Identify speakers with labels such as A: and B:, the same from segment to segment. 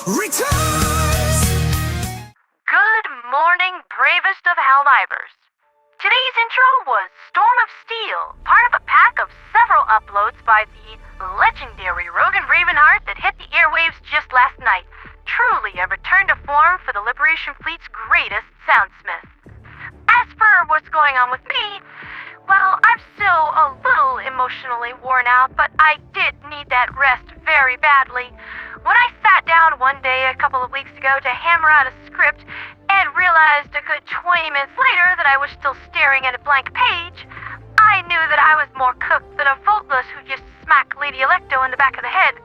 A: returns!
B: Good morning, bravest of Helldivers. Today's intro was Storm of Steel, part of a pack of several uploads by the legendary Rogan Ravenheart that hit the airwaves just last night. Truly a return to form for the Liberation Fleet's greatest soundsmith. As for what's going on with me, well, I'm still a little emotionally worn out, but I did need that rest very badly. When I sat down one day a couple of weeks ago to hammer out a script and realized a good 20 minutes later that I was still staring at a blank page, I knew that I was more cooked than a Voltless who just smacked Lady Electo in the back of the head.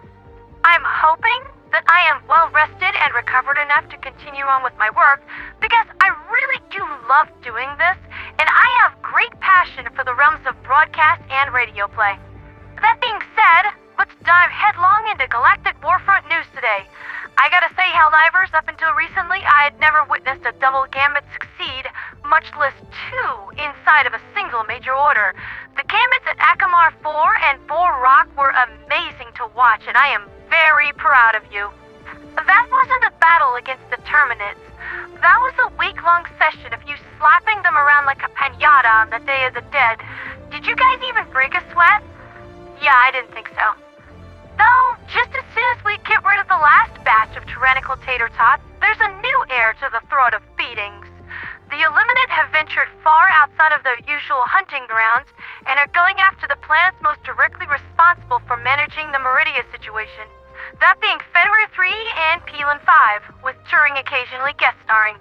B: I'm hoping that I am well rested and recovered enough to continue on with my work because I really do love doing this and I have great passion for the realms of broadcast and radio play. That being said, let's dive headlong into Galactic Warfront news today. I gotta say, Helldivers, up until recently, I had never witnessed a double gambit succeed, much less two inside of a single major order. The gambits at Akamar 4 and 4 Rock were amazing to watch, and I am very proud of you. That wasn't a battle against the Terminids. That was a week-long session of you slapping them around like a piñata on the Day of the Dead. Did you guys even break a sweat? Yeah, I didn't think so. Though, just as soon as we get rid of the last batch of tyrannical tater tots, there's a new heir to the throat of beatings. The Illuminate have ventured far outside of their usual hunting grounds and are going after the planets most directly responsible for managing the Meridia situation. That being Fenrir III and Pandion V, with Turing occasionally guest starring.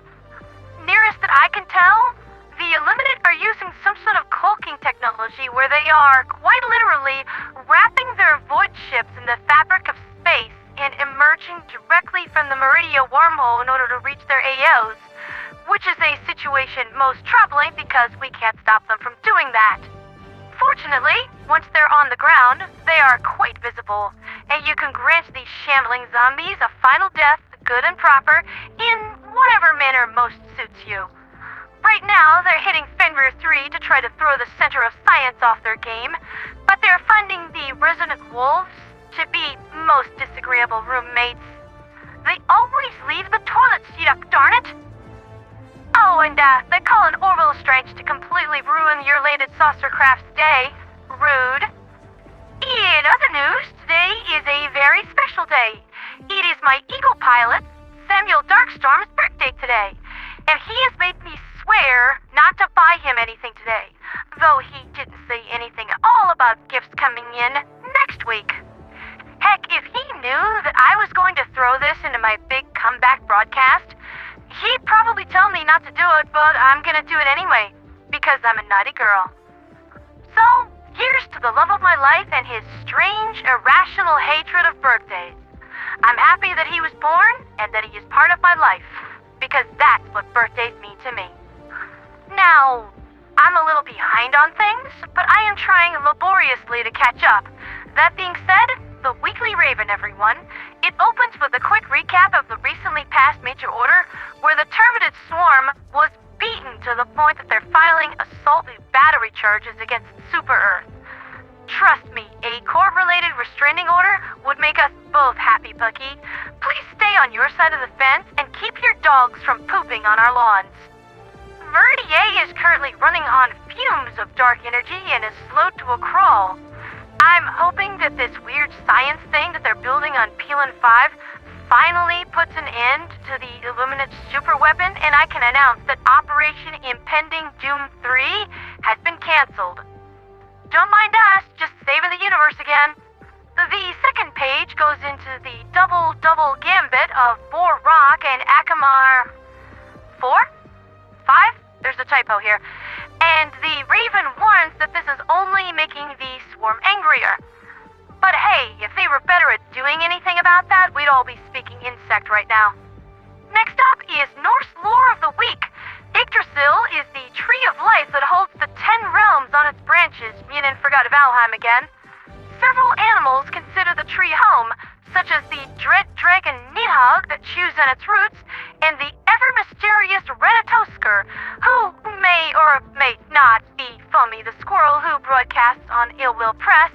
B: Nearest that I can tell, the Illuminate are using some sort of cloaking technology where they are, quite literally, wrapping their void ships in the fabric of space and emerging directly from the Meridia wormhole in order to reach their AOs, which is a situation most troubling because we can't stop them from doing that. Fortunately, once they're on the ground, they are quite visible, and you can grant these shambling zombies a final death, good and proper, in whatever manner most suits you. Right now, they're hitting Fenrir III to try to throw the center of science off their game, but they're finding the resident wolves to be most disagreeable roommates. They always leave the toilet seat up, darn it! Oh, and they call an orbital strike to completely ruin your latest saucercraft's day. Rude. In other news, today is a very special day. It is my Eagle pilot, Samuel Darkstorm's birthday today, and he has made me swear not to buy him anything today, though he didn't say anything at all about gifts coming in next week. Heck, if he knew that I was going to throw this into my big comeback broadcast, he'd probably tell me not to do it, but I'm gonna do it anyway, because I'm a naughty girl. So, here's to the love of my life and his strange, irrational hatred of birthdays. I'm happy that he was born and that he is part of my life, because that's what birthdays mean to me. Now, I'm a little behind on things, but I am trying laboriously to catch up. That being said, the Weekly Raven, everyone. It opens with a quick recap of the recently passed major order, where the Terminid Swarm was beaten to the point that they're filing assault battery charges against Super Earth. Trust me, a core-related restraining order would make us both happy, Bucky. Please stay on your side of the fence and keep your dogs from pooping on our lawns. Meridia is currently running on fumes of dark energy and is slowed to a crawl. I'm hoping that this weird science thing that they're building on Pandion V finally puts an end to the Illuminate superweapon, and I can announce that Operation Impending Doom 3 has been canceled. Don't mind us, just saving the universe again. The second page goes into the double gambit of 4 Rock and Akamar 4? 5? There's a typo here. And the Raven warns that this is only making the Swarm angrier. But hey, if they were better at doing anything about that, we'd all be speaking insect right now. Next up is Norse Lore of the Week. Yggdrasil is the tree of life that holds the 10 realms on its branches, meaning Pherkad of Valheim again. Several animals consider the tree home, such as the dread dragon Nidhogg that chews on its roots, and the ever-mysterious Renatosker, who may or may not be Foamy the Squirrel who broadcasts on Ill Will Press,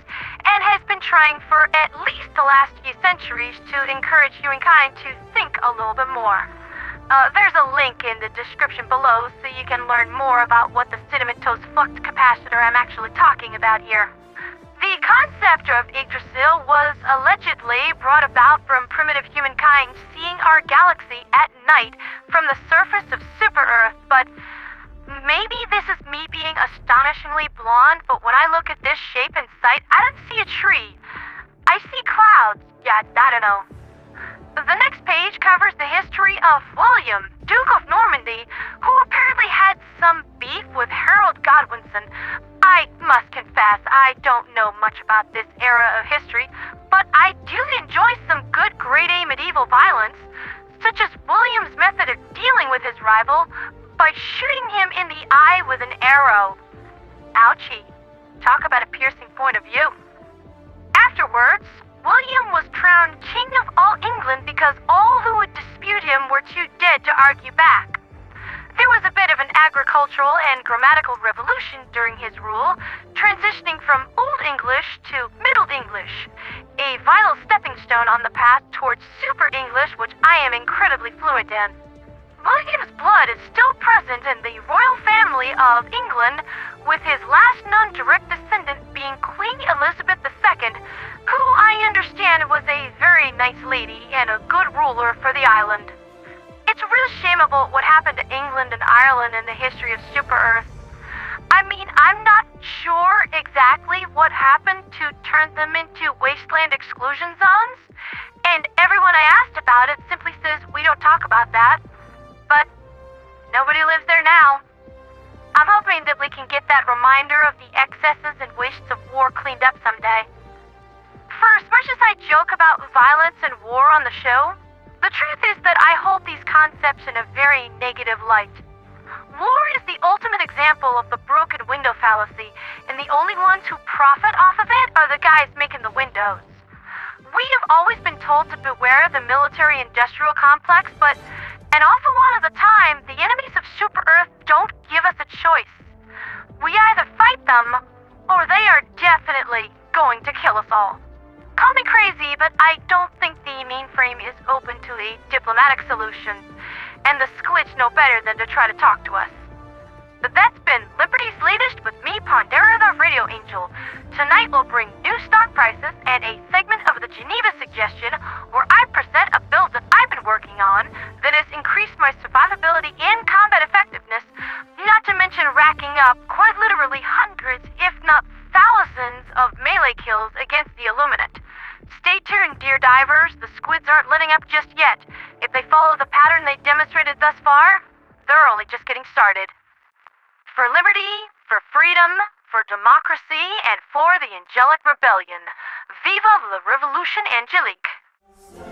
B: and has been trying for at least the last few centuries to encourage humankind to think a little bit more. There's a link in the description below so you can learn more about what the cinnamon-toast flux capacitor I'm actually talking about here. The concept of Yggdrasil was allegedly brought about from primitive humankind seeing our galaxy at night from the surface of Super Earth, but maybe this is me being astonishingly blonde, but when I look at this shape in sight, I don't see a tree. I see clouds. Yeah, I don't know. The next page covers the history of William, Duke of Normandy, who apparently had some beef with Harold Godwinson. I must confess, I don't know much about this era of history, but I do enjoy some good grade A medieval violence, such as William's method of dealing with his rival by shooting him in the eye with an arrow. Ouchie. Talk about a piercing point of view. Afterwards, William was crowned King of all England because all who would dispute him were too dead to argue back. There was a bit of an agricultural and grammatical revolution during his rule, transitioning from Old English to Middle English, a vital stepping stone on the path towards Super English, which I am incredibly fluent in. William's blood is still present in the royal family of England, with his last known direct descendant being Queen Elizabeth II, who I understand was a very nice lady and a good ruler for the island. It's real shameable what happened to England and Ireland in the history of Super Earth. I mean, I'm not sure exactly what happened to turn them into wasteland exclusion zones, and everyone I asked about it simply says we don't talk about that. But nobody lives there now. I'm hoping that we can get that reminder of the excesses and wastes of war cleaned up someday. For as much as I joke about violence and war on the show, the truth is that I hold these concepts in a very negative light. War is the ultimate example of the broken window fallacy, and the only ones who profit off of it are the guys making the windows. We have always been told to beware the military-industrial complex, but an awful lot of the time, the enemies of Super Earth don't give us a choice. We either fight them, or they are definitely going to kill us all. Call me crazy, but I don't think the mainframe is open to a diplomatic solution, and the squids know better than to try to talk to us. But that's been Liberty's Latest with me, Pandera the Radio Angel. Tonight we'll bring new stock prices and a segment of the Geneva Suggestion, where I present a build that I've been working on that has increased my survivability and combat effectiveness, not to mention racking up quite literally hundreds, if not thousands, of melee kills against the Illuminate. Stay tuned, dear divers. The squids aren't letting up just yet. If they follow the pattern they demonstrated thus far, they're only just getting started. For liberty, for freedom, for democracy, and for the angelic rebellion. Viva la Revolution Angelique!